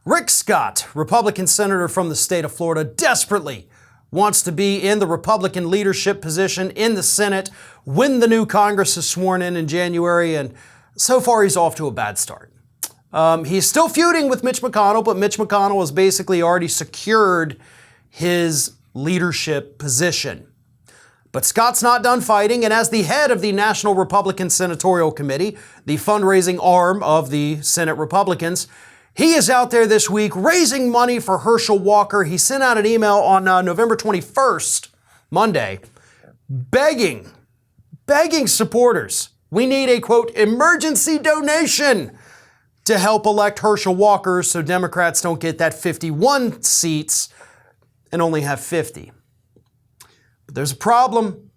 Rick Scott, Republican senator from the state of Florida, desperately wants to be in the Republican leadership position in the Senate when the new Congress is sworn in January, and so far he's off to a bad start. He's still feuding with Mitch McConnell, but Mitch McConnell has basically already secured his leadership position. But Scott's not done fighting, and as the head of the National Republican Senatorial Committee, the fundraising arm of the Senate Republicans, he is out there this week raising money for Herschel Walker. He sent out an email on November 21st, Monday, begging supporters. We need a, quote, emergency donation to help elect Herschel Walker so Democrats don't get that 51 seats and only have 50. But there's a problem.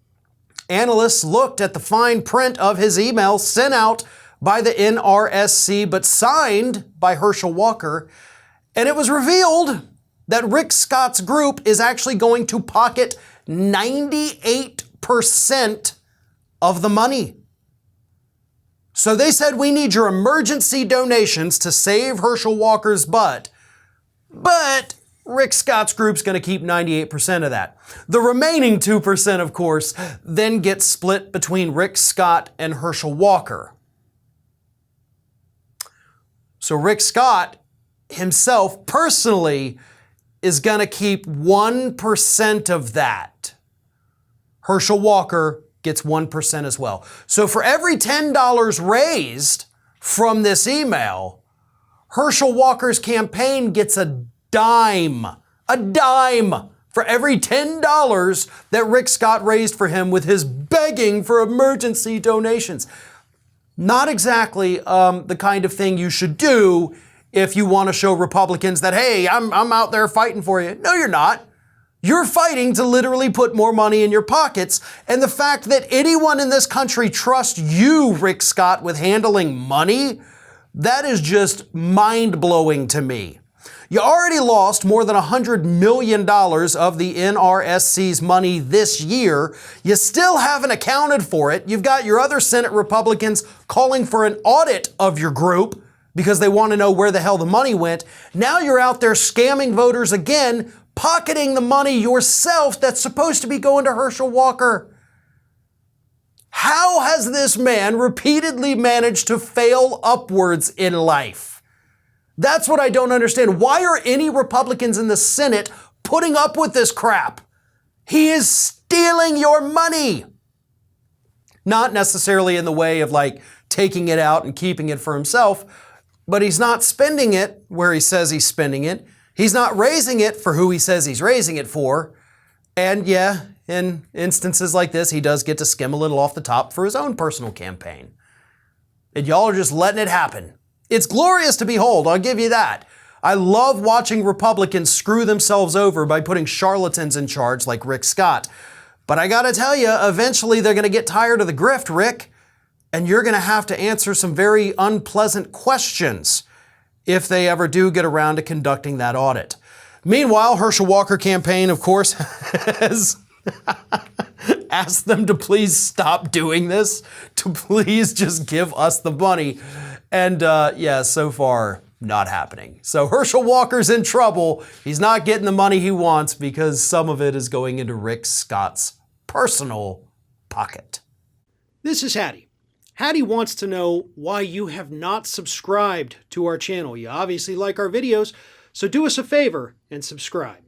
Analysts looked at the fine print of his email sent out by the NRSC but signed by Herschel Walker, and it was revealed that Rick Scott's group is actually going to pocket 98% of the money. So they said, we need your emergency donations to save Herschel Walker's butt, but Rick Scott's group's going to keep 98% of that. The remaining 2%, of course, then gets split between Rick Scott and Herschel Walker. So Rick Scott himself personally is going to keep 1% of that. Herschel Walker gets 1% as well. So for every $10 raised from this email, Herschel Walker's campaign gets a dime for every $10 that Rick Scott raised for him with his begging for emergency donations. Not exactly the kind of thing you should do if you want to show Republicans that, hey, I'm out there fighting for you. No, you're not. You're fighting to literally put more money in your pockets. And the fact that anyone in this country trusts you, Rick Scott, with handling money, that is just mind-blowing to me. You already lost more than $100 million of the NRSC's money this year. You still haven't accounted for it. You've got your other Senate Republicans calling for an audit of your group because they want to know where the hell the money went. Now you're out there scamming voters again, pocketing the money yourself that's supposed to be going to Herschel Walker. How has this man repeatedly managed to fail upwards in life? That's what I don't understand. Why are any Republicans in the Senate putting up with this crap? He is stealing your money. Not necessarily in the way of like taking it out and keeping it for himself, but he's not spending it where he says he's spending it. He's not raising it for who he says he's raising it for. And yeah, in instances like this, he does get to skim a little off the top for his own personal campaign. And y'all are just letting it happen. It's glorious to behold, I'll give you that. I love watching Republicans screw themselves over by putting charlatans in charge like Rick Scott. But I gotta tell you, eventually they're gonna get tired of the grift, Rick, and you're gonna have to answer some very unpleasant questions if they ever do get around to conducting that audit. Meanwhile, Herschel Walker campaign, of course, has asked them to please stop doing this, to please just give us the money. And yeah, so far, not happening. So Herschel Walker's in trouble. He's not getting the money he wants because some of it is going into Rick Scott's personal pocket. This is Hattie. Hattie wants to know why you have not subscribed to our channel. You obviously like our videos, so do us a favor and subscribe.